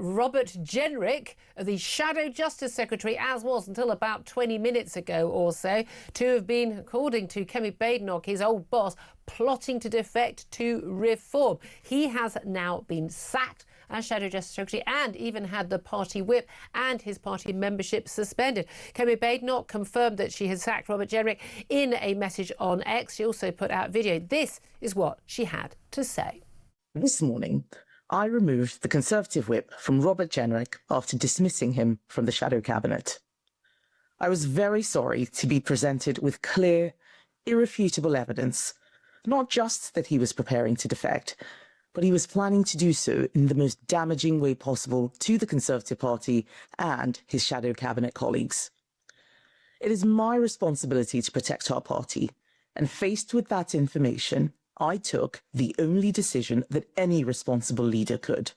Robert Jenrick, the Shadow Justice Secretary, as was until about 20 minutes ago or so, to have been, according to Kemi Badenoch, his old boss, plotting to defect to reform. He has now been sacked as Shadow Justice Secretary and even had the party whip and his party membership suspended. Kemi Badenoch confirmed that she has sacked Robert Jenrick in a message on X. She also put out video. This is what she had to say. This morning, I removed the Conservative whip from Robert Jenrick after dismissing him from the Shadow Cabinet. I was very sorry to be presented with clear, irrefutable evidence, not just that he was preparing to defect, but he was planning to do so in the most damaging way possible to the Conservative Party and his Shadow Cabinet colleagues. It is my responsibility to protect our party, and faced with that information, I took the only decision that any responsible leader could.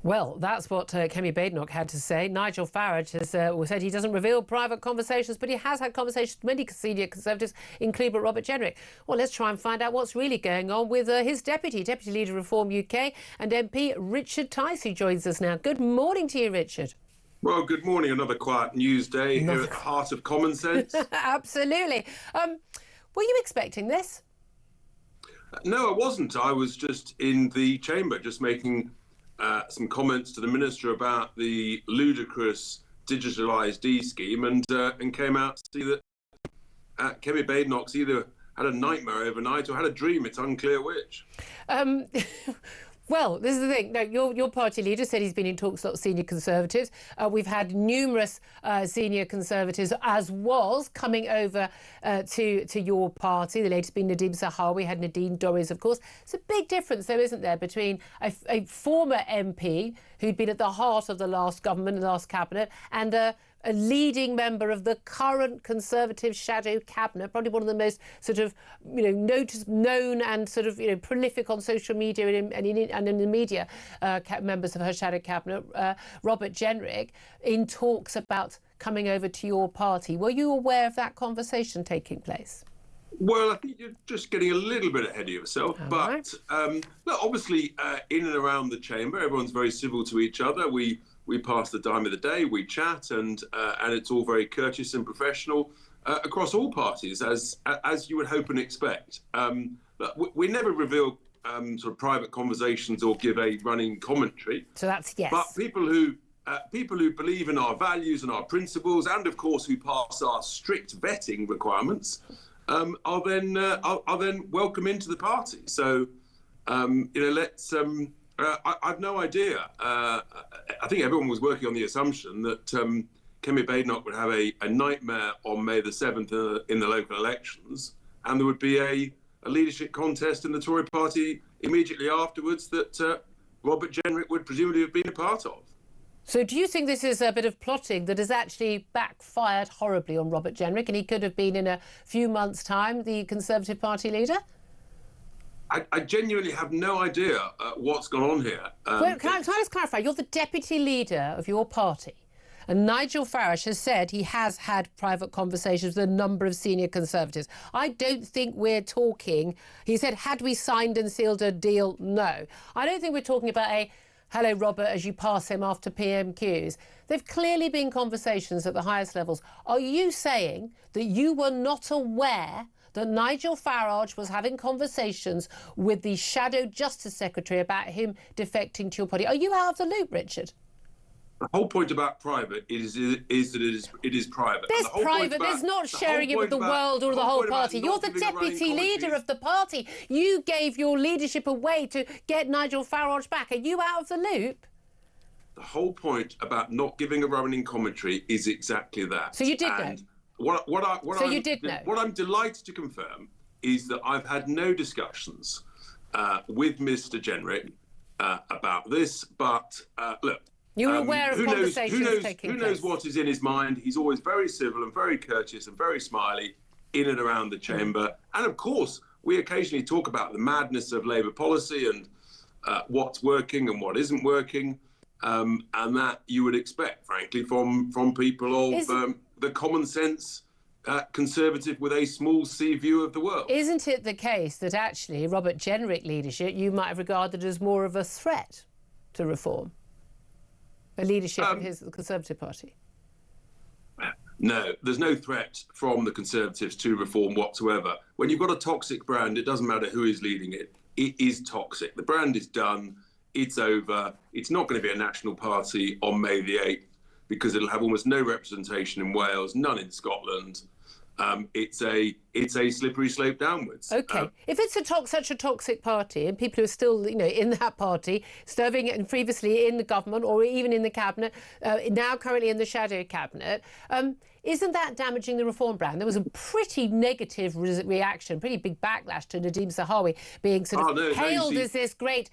Well, that's what Kemi Badenoch had to say. Nigel Farage has said he doesn't reveal private conversations, but he has had conversations with many senior Conservatives, including Robert Jenrick. Well, let's try and find out what's really going on with his Deputy Leader of Reform UK and MP Richard Tice, who joins us now. Good morning to you, Richard. Well, good morning. Another quiet news day here at the heart of common sense. Absolutely. Were you expecting this? No, I wasn't. I was just in the chamber, just making some comments to the Minister about the ludicrous digitalised D scheme and came out to see that Kemi Badenoch's either had a nightmare overnight or had a dream. It's unclear which. Well, this is the thing. No, your party leader said he's been in talks with senior Conservatives. We've had numerous senior Conservatives, as was, coming over to your party. The latest being Nadhim Zahawi, had Nadine Dorries, of course. It's a big difference, though, isn't there, between a former MP who'd been at the heart of the last government, the last cabinet, and a leading member of the current Conservative shadow cabinet, probably one of the most sort of, known and sort of, prolific on social media and in the media members of her shadow cabinet, Robert Jenrick, in talks about coming over to your party. Were you aware of that conversation taking place? Well, I think you're just getting a little bit ahead of yourself. But look, obviously, in and around the chamber, everyone's very civil to each other. We pass the time of the day, we chat, and it's all very courteous and professional across all parties, as you would hope and expect. We never reveal sort of private conversations or give a running commentary. So that's yes. But people who believe in our values and our principles, and of course who pass our strict vetting requirements, are then welcome into the party. So let's. I've no idea. I think everyone was working on the assumption that Kemi Badenoch would have a nightmare on May the 7th in the local elections, and there would be a leadership contest in the Tory party immediately afterwards that Robert Jenrick would presumably have been a part of. So do you think this is a bit of plotting that has actually backfired horribly on Robert Jenrick, and he could have been in a few months' time the Conservative Party leader? I genuinely have no idea what's gone on here. Well, can I just clarify? You're the deputy leader of your party, and Nigel Farage has said he has had private conversations with a number of senior Conservatives. I don't think we're talking... He said, had we signed and sealed a deal? No. I don't think we're talking about a, hello, Robert, as you pass him after PMQs. There've clearly been conversations at the highest levels. Are you saying that you were not aware that Nigel Farage was having conversations with the Shadow Justice Secretary about him defecting to your party? Are you out of the loop, Richard? The whole point about private is that it is private. There's private. There's not sharing it with the world or the whole party. You're the deputy leader of the party. You gave your leadership away to get Nigel Farage back. Are you out of the loop? The whole point about not giving a running commentary is exactly that. So you did know? What I'm delighted to confirm is that I've had no discussions with Mr Jenrick about this, but look, you're aware of conversations taking place. Who knows what is in his mind? He's always very civil and very courteous and very smiley in and around the chamber. And of course, we occasionally talk about the madness of Labour policy and what's working and what isn't working, and that you would expect, frankly, from people of the common sense Conservative with a small C view of the world. Isn't it the case that actually Robert Jenrick leadership you might have regarded as more of a threat? to reform? The leadership of the Conservative Party? No, there's no threat from the Conservatives to reform whatsoever. When you've got a toxic brand, it doesn't matter who is leading it. It is toxic. The brand is done. It's over. It's not going to be a national party on May the 8th because it'll have almost no representation in Wales, none in Scotland. It's a slippery slope downwards. Okay. If it's such a toxic party and people who are still, in that party, serving and previously in the government or even in the cabinet, now currently in the shadow cabinet, isn't that damaging the reform brand? There was a pretty negative reaction, pretty big backlash to Nadhim Zahawi being sort of hailed as this great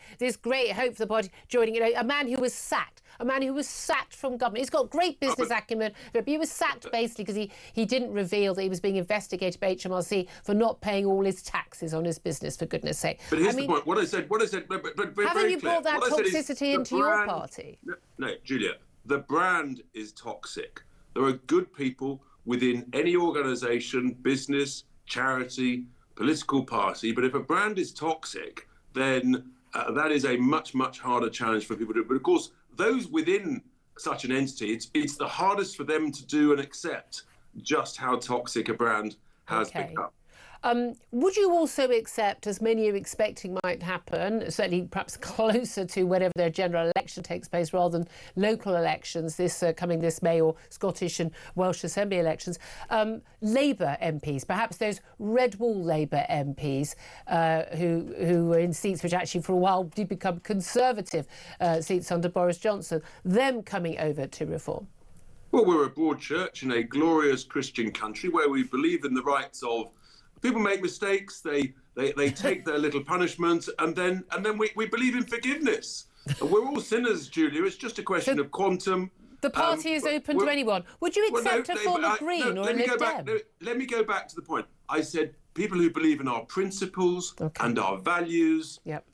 hope for the party joining, a man who was sacked. A man who was sacked from government. He's got great business acumen, but he was sacked basically because he didn't reveal that he was being investigated by HMRC for not paying all his taxes on his business, for goodness sake. But here's the point. What I said, but haven't you brought that toxicity into your party? No, Julia, the brand is toxic. There are good people within any organisation, business, charity, political party, but if a brand is toxic, then that is a much, much harder challenge for people to do. But of course, those within such an entity, it's the hardest for them to do and accept just how toxic a brand has become. Would you also accept, as many are expecting might happen, certainly perhaps closer to whenever their general election takes place rather than local elections coming this May, or Scottish and Welsh Assembly elections, Labour MPs, perhaps those red wall Labour MPs who were in seats which actually for a while did become Conservative seats under Boris Johnson, them coming over to reform? Well, we're a broad church in a glorious Christian country where we believe in the rights of people. Make mistakes, they take their little punishment, and then we believe in forgiveness. We're all sinners, Julia. It's just a question of quantum. The party is open to anyone. Would you accept a former Green or a Lib Dem? Let me go back to the point. I said people who believe in our principles and our values. Yep.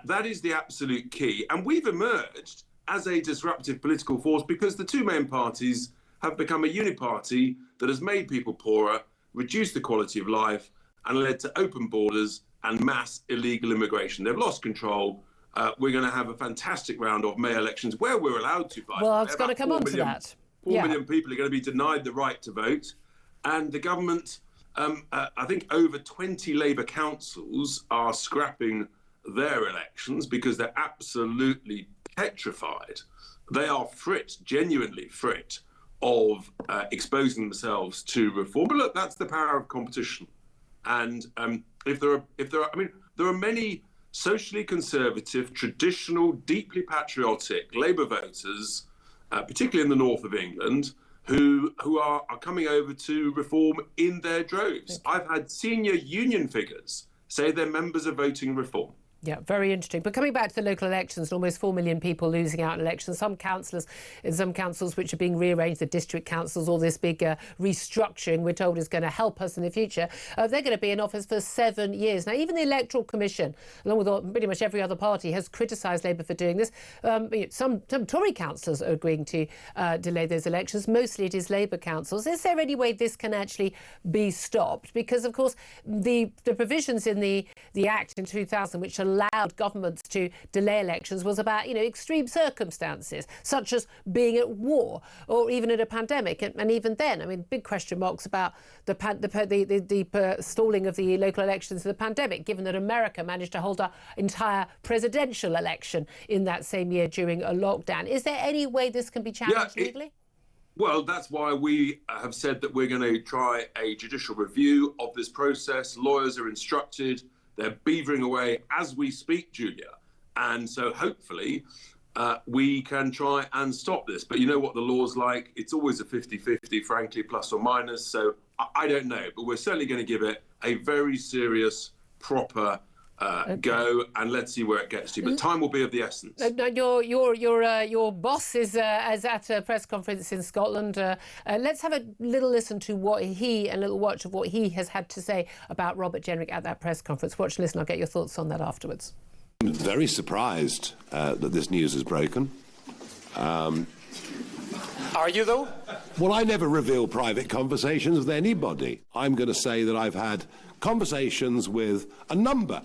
That is the absolute key. And we've emerged as a disruptive political force because the two main parties have become a uniparty that has made people poorer, reduced the quality of life, and led to open borders and mass illegal immigration. They've lost control. We're going to have a fantastic round of May elections where we're allowed to vote. Well, I was going to come on to that. 4 million people are going to be denied the right to vote. And the government, I think over 20 Labour councils are scrapping their elections because they're absolutely petrified. They are genuinely frit of exposing themselves to reform. But look, that's the power of competition. And there are many socially conservative, traditional, deeply patriotic Labour voters, particularly in the north of England, who are coming over to reform in their droves. I've had senior union figures say their members are voting reform. Yeah, very interesting. But coming back to the local elections, almost 4 million people losing out in elections, some councils which are being rearranged, the district councils, all this big restructuring we're told is going to help us in the future, they're going to be in office for 7 years. Now, even the Electoral Commission, along with pretty much every other party, has criticised Labour for doing this. Some Tory councillors are agreeing to delay those elections. Mostly it is Labour councils. Is there any way this can actually be stopped? Because, of course, the provisions in the Act in 2000, which allowed governments to delay elections, was about extreme circumstances such as being at war or even in a pandemic, and even then, big question marks about the stalling of the local elections in the pandemic, given that America managed to hold an entire presidential election in that same year during a lockdown. Is there any way this can be challenged legally? Well, that's why we have said that we're going to try a judicial review of this process. Lawyers are instructed. They're beavering away as we speak, Julia. And so hopefully we can try and stop this. But you know what the law's like. It's always a 50-50, frankly, plus or minus. So I don't know. But we're certainly going to give it a very serious, proper go, and let's see where it gets to. But time will be of the essence. Your boss is at a press conference in Scotland. Let's have a little listen to a little watch of what he has had to say about Robert Jenrick at that press conference. Watch and listen. I'll get your thoughts on that afterwards. I'm very surprised that this news is broken. Are you, though? Well, I never reveal private conversations with anybody. I'm going to say that I've had conversations with a number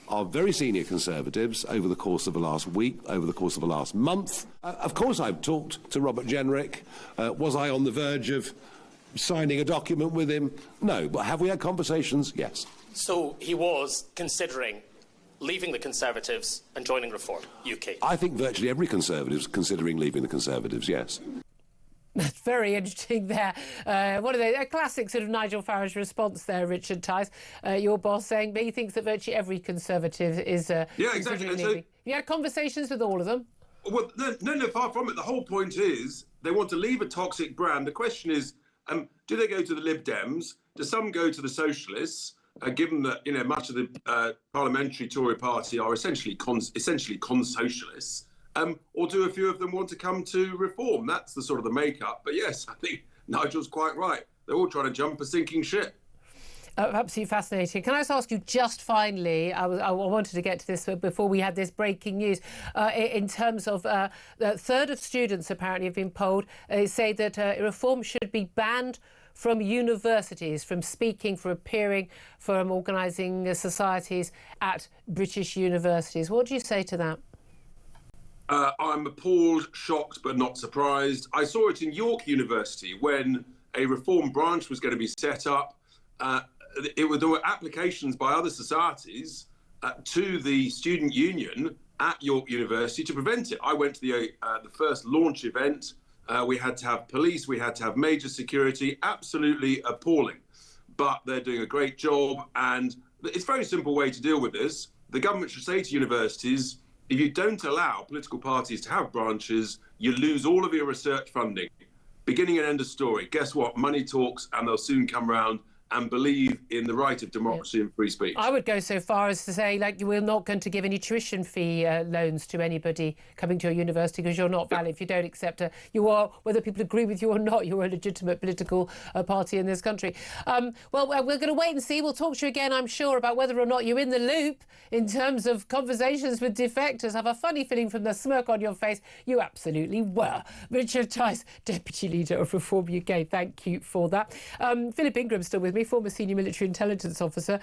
of very senior Conservatives over the course of the last week, over the course of the last month. Of course, I've talked to Robert Jenrick. Was I on the verge of signing a document with him? No. But have we had conversations? Yes. So he was considering leaving the Conservatives and joining Reform UK? I think virtually every Conservative is considering leaving the Conservatives, yes. That's very interesting there. What are they? A classic sort of Nigel Farage response there, Richard Tice. Your boss saying he thinks that virtually every Conservative is yeah, exactly. leaving. You had conversations with all of them? Well, no, far from it. The whole point is they want to leave a toxic brand. The question is, do they go to the Lib Dems? Do some go to the Socialists? Given that much of the parliamentary Tory party are essentially con-socialists, or do a few of them want to come to Reform? That's the sort of the makeup. But yes, I think Nigel's quite right. They're all trying to jump a sinking ship. Absolutely fascinating. Can I just ask you just finally, I wanted to get to this before we had this breaking news, in terms of a third of students apparently have been polled, say that Reform should be banned from universities, from speaking, from appearing, from organising societies at British universities. What do you say to that? I'm appalled, shocked, but not surprised. I saw it in York University when a Reform branch was going to be set up. There were applications by other societies to the student union at York University to prevent it. I went to the first launch event. We had to have police, we had to have major security, absolutely appalling. But they're doing a great job, and it's a very simple way to deal with this. The government should say to universities, if you don't allow political parties to have branches, you lose all of your research funding. Beginning and end of story. Guess what? Money talks, and they'll soon come round and believe in the right of democracy and free speech. I would go so far as to say, we're not going to give any tuition fee loans to anybody coming to a university because you're not valid. If you don't accept you are, whether people agree with you or not, you're a legitimate political party in this country. Well, we're going to wait and see. We'll talk to you again, I'm sure, about whether or not you're in the loop in terms of conversations with defectors. I have a funny feeling from the smirk on your face, you absolutely were. Richard Tice, Deputy Leader of Reform UK, thank you for that. Philip Ingram's still with me, former senior military intelligence officer.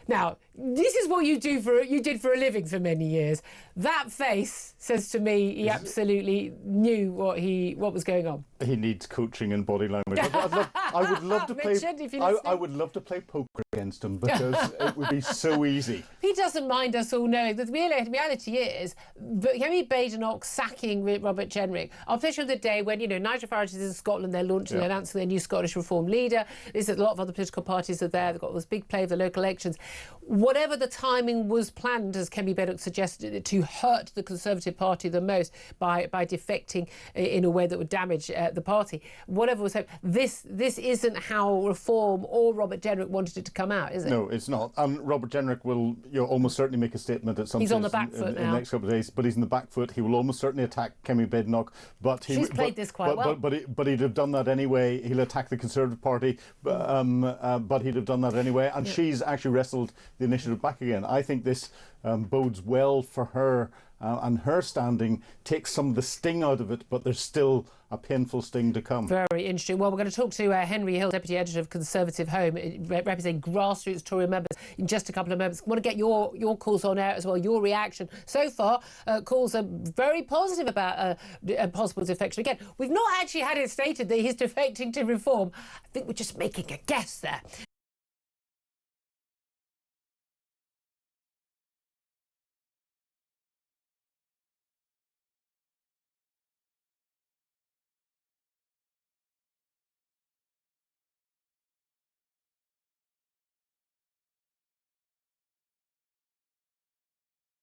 Now, this is what you did for a living for many years. That face says to me he absolutely knew what was going on. He needs coaching and body language. I would love to play. Richard, I would love to play poker against him because it would be so easy. He doesn't mind us all knowing. The reality is, Kemi Badenoch sacking Robert Jenrick, our picture of the day when Nigel Farage is in Scotland, they're launching, they're announcing their new Scottish Reform leader. There's a lot of other political parties are there. They've got this big play of the local elections. Whatever the timing was planned, as Kemi Badenoch suggested, to hurt the Conservative Party the most by defecting in a way that would damage the party. Whatever was happening, this isn't how Reform or Robert Jenrick wanted it to come out, is it? No, it's not. And Robert Jenrick will almost certainly make a statement at some He's stage on the back foot in now. the next couple of days, but he's in the back foot. He will almost certainly attack Kemi Badenoch, but She's played this quite well. But he'd have done that anyway. He'll attack the Conservative Party, but he'd have done that anyway. And she's actually wrestled the initiative back again. I think this bodes well for her, and her standing takes some of the sting out of it, but there's still a painful sting to come. Very interesting. Well, we're going to talk to Henry Hill, Deputy Editor of Conservative Home, representing grassroots Tory members, in just a couple of moments. I want to get your calls on air as well, your reaction. So far, calls are very positive about a possible defection. Again, we've not actually had it stated that he's defecting to Reform. I think we're just making a guess there.